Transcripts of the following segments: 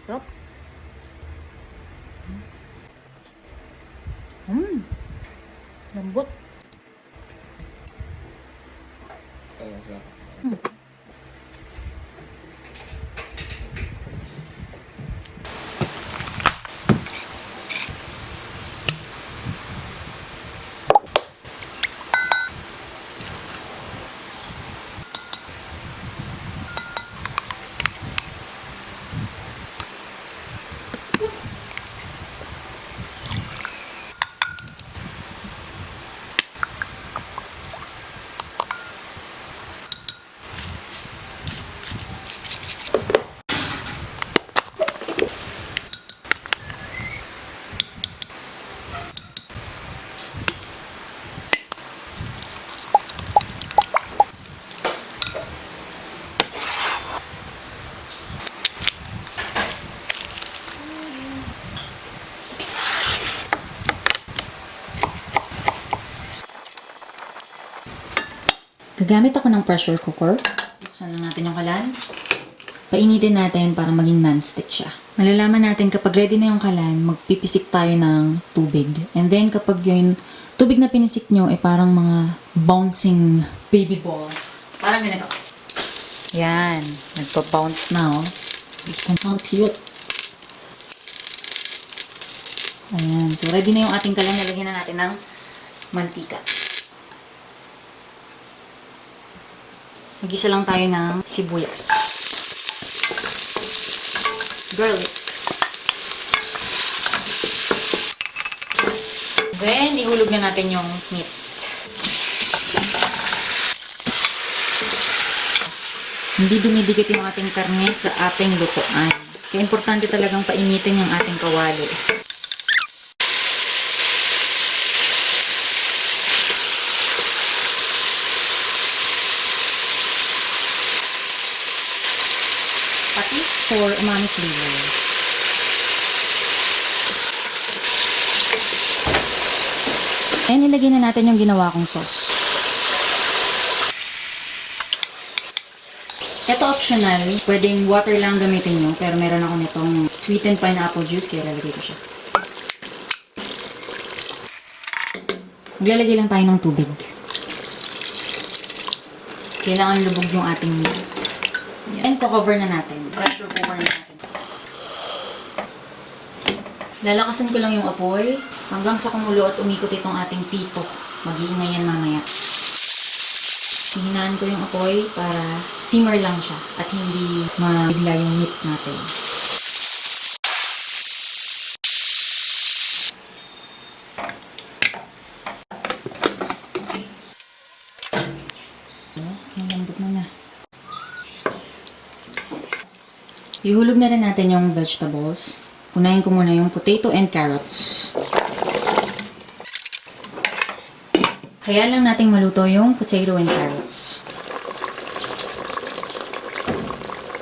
Sarap. Mmm. Lambot. Gagamit ako ng pressure cooker. Buksan lang natin yung kalan. Painitin natin para maging non-stick siya. Malalaman natin kapag ready na yung kalan, magpipisik tayo ng tubig. And then kapag yung tubig na pinisik nyo ay parang mga bouncing baby ball. Parang ganito. Yan. Nagpa-bounce na oh. How cute. Ayan. So ready na yung ating kalan. Nalagyan na natin ng mantika. Mag-isa lang tayo ng sibuyas. Garlic. Then, ihulog na natin yung meat. Hindi dumidikit yung ating karne sa ating lutuan. Kaya importante talagang painitin yung ating kawali. Patis for umami flavor. And ilagay na natin yung ginawa kong sauce. Ito optional. Pwedeng water lang gamitin nyo. Pero meron ako nitong sweetened pineapple juice. Kaya lalagay ko siya. Maglalagay lang tayo ng tubig. Kailangan lubog yung ating meat. And cover na natin. Pressure cooker na natin. Lalakasan ko lang yung apoy hanggang sa kumulo at umikot itong ating pito. Mag-iingay yan mamaya. Hihinaan ko yung apoy para simmer lang siya at hindi mabigla yung meat natin. Ang lambot na. Ihulog na rin natin yung vegetables. Unahin ko muna yung potato and carrots. Kaya lang nating maluto yung potato and carrots.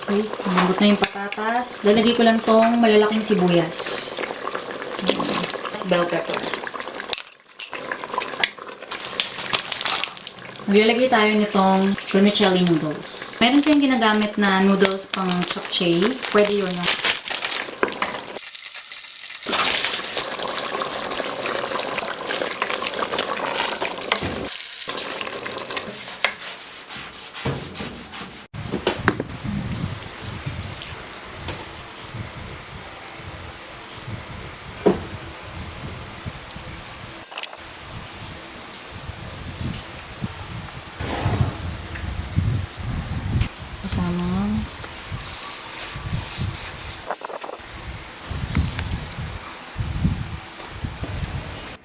Okay, malambot na yung patatas. Lalagay ko lang tong malalaking sibuyas. Bell pepper. Maglalagay tayo nitong vermicelli noodles. Meron ko yung ginagamit na noodles pang japchae. Pwede yun. No? Kasama.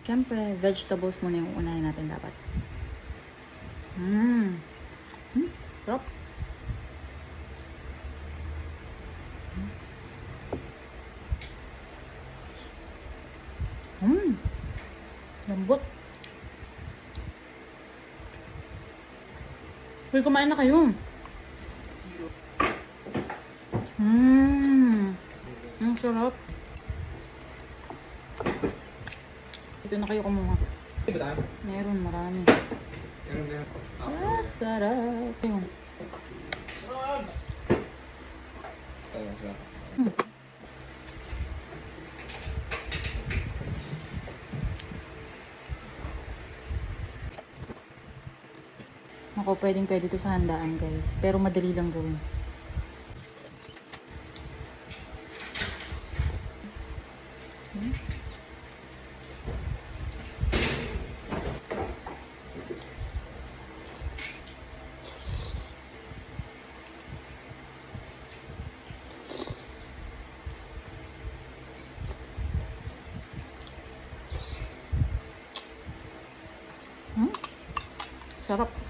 Siyempre, vegetables muna yung unahin natin dapat. Sarap. Lambot. Uy, kumain na kayo. Ang sarap. Dito na kayo kumuha. Meron, marami. Sarap. Ayun. ko, pwede to sa handaan, guys. Pero madali lang gawin. Sarap.